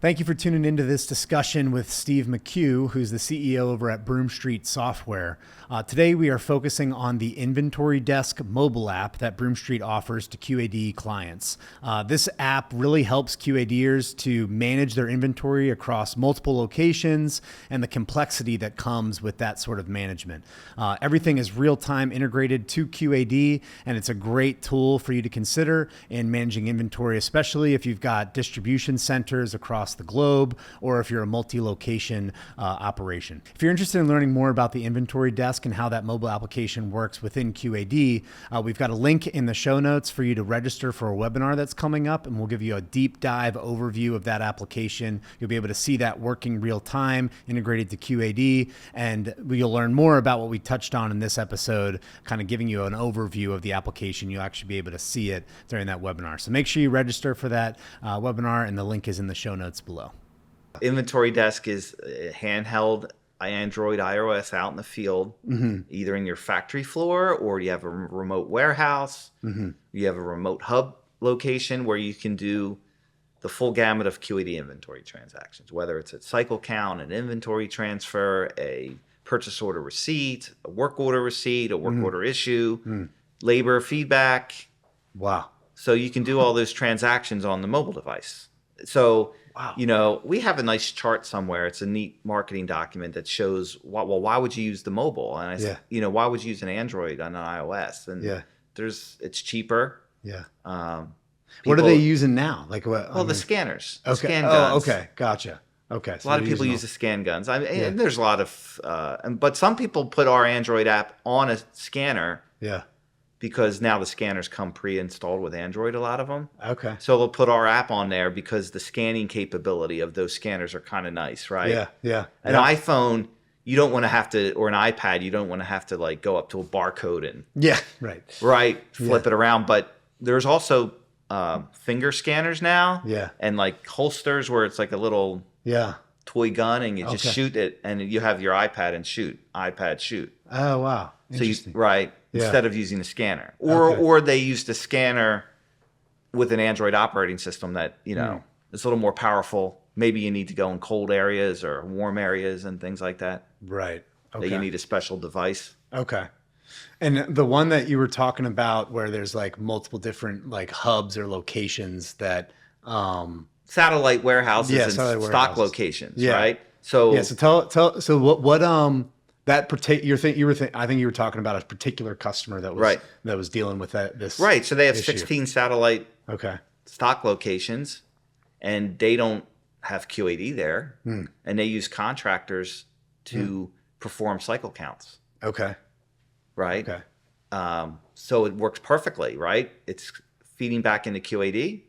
Thank you for tuning into this discussion with Steve McHugh, who's the CEO over at Broom Street Software. Today, we are focusing on the Inventory Desk mobile app that Broom Street offers to QAD clients. This app really helps QADers to manage their inventory across multiple locations and the complexity that comes with that sort of management. Everything is real-time integrated to QAD, and it's a great tool for you to consider in managing inventory, especially if you've got distribution centers across the globe, or if you're a multi-location operation. If you're interested in learning more about the Inventory Desk and how that mobile application works within QAD, we've got a link in the show notes for you to register for a webinar that's coming up, and we'll give you a deep dive overview of that application. You'll be able to see that working real time, integrated to QAD, and you'll learn more about what we touched on in this episode, kind of giving you an overview of the application. You'll actually be able to see it during that webinar. So make sure you register for that webinar, and the link is in the show notes below. Inventory Desk is handheld Android, iOS out in the field, either in your factory floor or you have a remote warehouse. You have a remote hub location where you can do the full gamut of QAD inventory transactions, whether it's a cycle count, an inventory transfer, a purchase order receipt, a work order receipt, a work order issue, labor feedback. Wow. So you can do all those transactions on the mobile device. So, you know, we have a nice chart somewhere. It's a neat marketing document that shows, why would you use the mobile? And I said, you know, why would you use an Android on an iOS? And it's cheaper. Yeah. What are they using now? Like what? Well, the scanners. The Okay. scan guns. Okay. Gotcha. Okay. So a lot of people use the scan guns. And there's a lot of, but some people put our Android app on a scanner. Yeah. Because now the scanners come pre-installed with Android, a lot of them. Okay. So they'll put our app on there because the scanning capability of those scanners are kind of nice, right? Yeah, yeah. An iPhone, you don't want to have to, or an iPad, you don't want to have to like go up to a barcode and flip it around. But there's also finger scanners now, and like holsters where it's like a little toy gun, and you just shoot it, and you have your iPad and shoot. Oh wow! So instead of using the scanner, or they use the scanner with an Android operating system that is a little more powerful. Maybe you need to go in cold areas or warm areas and things like that. Right. Okay. That you need a special device. Okay. And the one that you were talking about, where there's like multiple different like hubs or locations that satellite warehouses and stock locations, right? So tell so what that particular I think you were talking about a particular customer that was dealing with this. Right. So they have issue. 16 satellite stock locations, and they don't have QAD there, and they use contractors to perform cycle counts. Okay. Right. Okay. So it works perfectly, right? It's feeding back into QAD,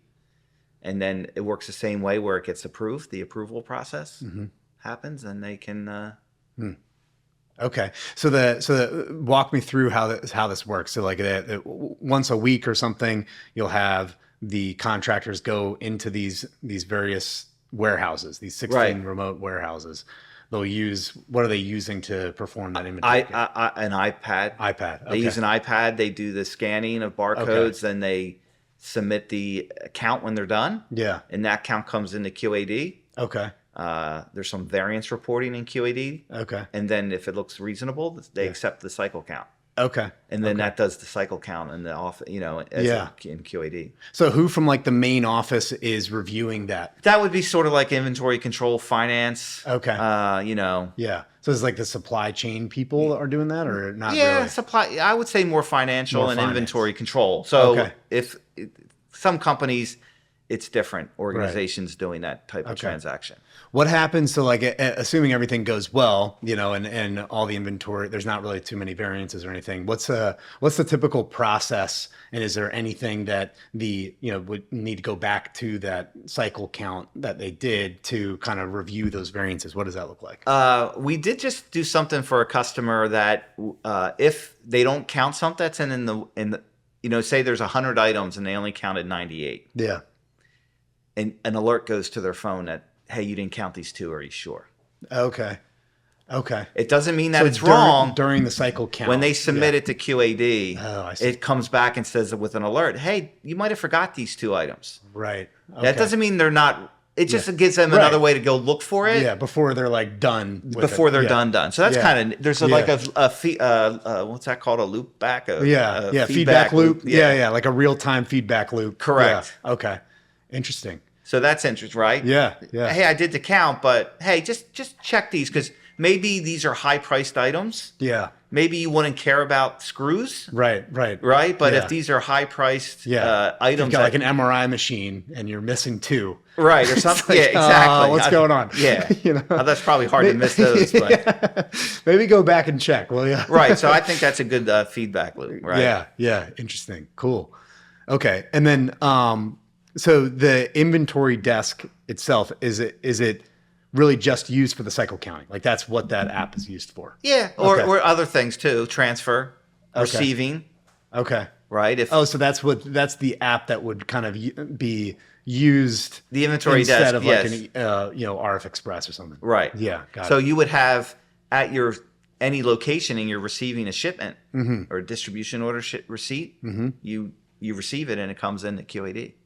and then it works the same way where it gets approved. The approval process happens, and they can. Okay, so walk me through how this works. So like once a week or something, you'll have the contractors go into these various warehouses, these 16 remote warehouses. They'll use, what are they using to perform that inventory? An iPad. Okay. They use an iPad. They do the scanning of barcodes, then they submit the count when they're done. Yeah. And that count comes into QAD. Okay. There's some variance reporting in QAD. Okay. And then if it looks reasonable, they accept the cycle count. Okay. And then that does the cycle count in the office, in QAD. So who from like the main office is reviewing that? That would be sort of like inventory control, finance. Okay. Yeah. So it's like the supply chain people are doing that, or not? Yeah, really? supply. I would say more financial and inventory control. So if some companies, it's different organizations doing that type of transaction. What happens to like, assuming everything goes well, and all the inventory, there's not really too many variances or anything. What's the typical process? And is there anything that would need to go back to that cycle count that they did to kind of review those variances? What does that look like? We did just do something for a customer that if they don't count something that's in the say there's 100 items and they only counted 98. Yeah. And an alert goes to their phone that, hey, you didn't count these two. Are you sure? Okay. It doesn't mean that it's wrong. During the cycle count. When they submit it to QAD, it comes back and says with an alert, hey, you might have forgot these two items. Right. Okay. That doesn't mean they're not It just gives them another way to go look for it. Yeah, before they're like done. With Before they're it. done. So that's kind of, there's like what's that called? A loop back? Feedback loop. Yeah, like a real-time feedback loop. Correct. Yeah. Okay. Interesting. So that's interesting, right? Yeah. Hey, I did the count, but hey, just check these because maybe these are high-priced items. Yeah. Maybe you wouldn't care about screws. Right. But if these are high-priced items, you've got like an MRI machine and you're missing 2. Right, or something. Like, Exactly. What's going on? Yeah. You know? That's probably hard to miss those. But Maybe go back and check, will you? Right. So I think that's a good feedback loop, right? Yeah. Interesting. Cool. Okay. And then, so the inventory desk itself, is it really just used for the cycle counting? Like that's what that app is used for? Yeah. Or other things too. Transfer, receiving. Okay. Right. So that's the app that would kind of be used. The inventory instead desk, of like an RF Express or something. Right. Yeah. Got so it. you would have at any location and you're receiving a shipment or a distribution order receipt, you receive it and it comes in the QAD.